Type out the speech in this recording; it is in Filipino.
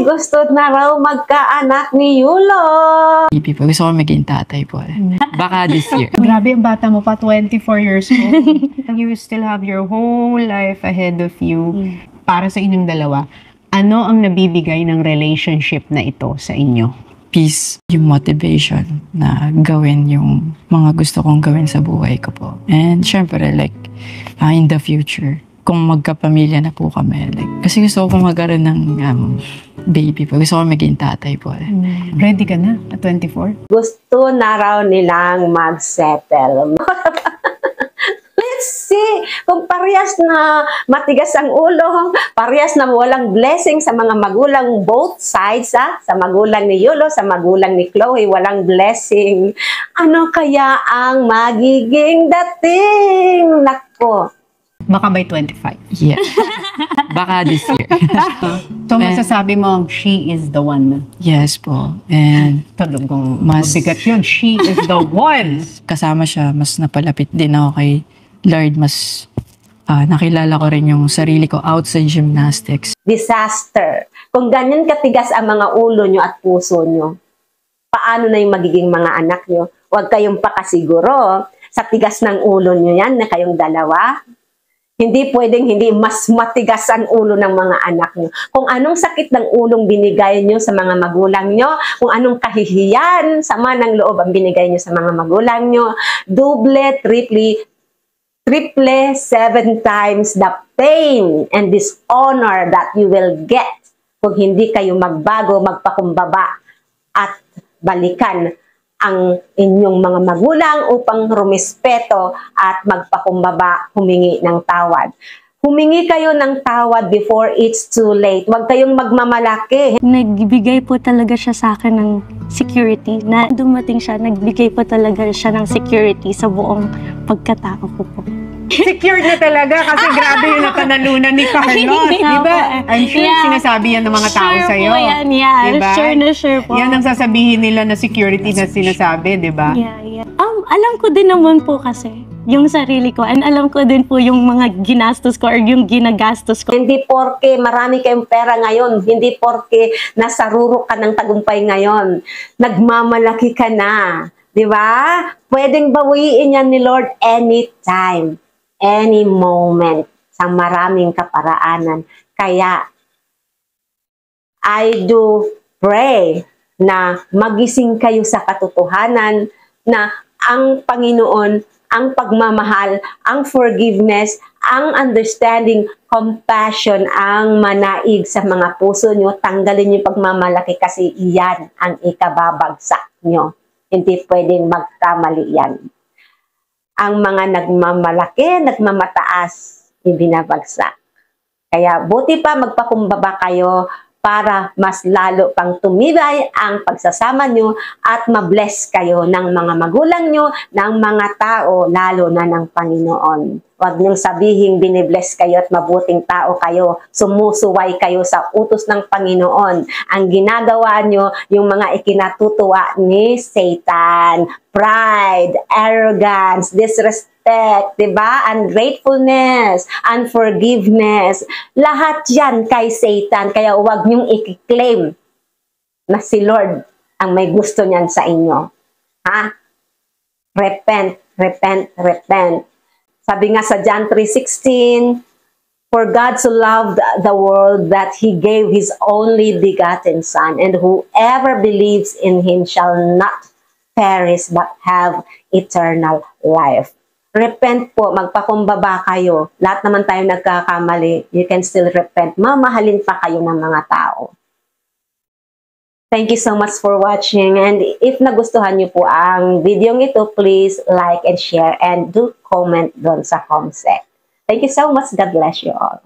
Gusto na raw magkaanak ni Yulo. People, gusto ko maging tatay po. Baka this year. Grabe ang bata mo pa, 24 years old. You still have your whole life ahead of you. Para sa inyong dalawa, ano ang nabibigay ng relationship na ito sa inyo? Peace, yung motivation na gawin yung mga gusto kong gawin sa buhay ko po. And syempre, like, in the future, kung magkapamilya na po kami, like, kasi gusto ko magkaroon ng baby po. Gusto ko maging tatay po. Ready ka na at 24? Gusto na raw nilang mag-settle. Let's see kung parehas na matigas ang ulo, parehas na walang blessing sa mga magulang both sides, sa magulang ni Yulo, sa magulang ni Chloe, walang blessing. Ano kaya ang magiging dating? Nako. Baka by 25. Yeah. Baka this year. So masasabi mo, she is the one. Yes po. And Talagang mas mabigat yun. She is the one. kasama siya, mas napalapit din ako kay Lord. Mas nakilala ko rin yung sarili ko outside gymnastics. Disaster. Kung ganyan katigas ang mga ulo nyo at puso nyo, paano na yung magiging mga anak nyo? Huwag kayong pakasiguro. Sa tigas ng ulo nyo yan na kayong dalawa. Hindi pwedeng hindi mas matigas ang ulo ng mga anak nyo. Kung anong sakit ng ulong binigay nyo sa mga magulang nyo, kung anong kahihiyan, sama ng loob ang binigay nyo sa mga magulang nyo, double, triple, 7 times the pain and dishonor that you will get kung hindi kayo magbago, magpakumbaba at balikan ang inyong mga magulang upang rumispeto at magpakumbaba, humingi ng tawad. Humingi kayo ng tawad before it's too late. Huwag kayong magmamalaki. Nagbigay po talaga siya sa akin ng security. Na dumating siya, nagbigay po talaga siya ng security sa buong pagkatao ko po. Secured na talaga kasi grabe yung napanalunan ni Carlos. Diba? I'm sure sinasabi yan ng mga tao sure sa'yo. Po yan, yeah. Diba? Sure na sure po. Yan ang sasabihin nila na security na sinasabi, diba? Yeah. Alam ko din naman po kasi yung sarili ko and alam ko din po yung mga ginastos ko or yung ginagastos ko. Hindi porke marami kayong pera ngayon, hindi porke nasa rurok ka ng tagumpay ngayon, nagmamalaki ka na. Diba? Pwedeng bawiin yan ni Lord anytime. Any moment, sa maraming kaparaanan. Kaya, I do pray na magising kayo sa katotohanan na ang Panginoon, ang pagmamahal, ang forgiveness, ang understanding, compassion, ang manaig sa mga puso nyo. Tanggalin yung pagmamalaki kasi iyan ang ikababagsak nyo. Hindi pwedeng magkamali yan. Ang mga nagmamalaki, nagmamataas, ibinabagsak. Kaya buti pa magpakumbaba kayo para mas lalo pang tumibay ang pagsasama nyo at mabless kayo ng mga magulang nyo, ng mga tao, lalo na ng Panginoon. Huwag niyong sabihin binibless kayo at mabuting tao kayo, sumusuway kayo sa utos ng Panginoon. Ang ginagawa nyo, yung mga ikinatutuwa ni Satan, pride, arrogance, disrespect, diba? Ungratefulness, unforgiveness, lahat yan kay Satan. Kaya huwag niyong i-claim na si Lord ang may gusto niyan sa inyo. Ha? Repent, repent, repent. Sabi nga sa John 3:16, for God so loved the world that He gave His only begotten Son, and whoever believes in Him shall not perish but have eternal life. Repent po, magpakumbaba kayo. Lahat naman tayo nagkakamali. You can still repent. Mamahalin pa kayo ng mga tao. Thank you so much for watching. And if nagustuhan niyo po ang video ito, please like and share and do comment doon sa comment. Thank you so much. God bless you all.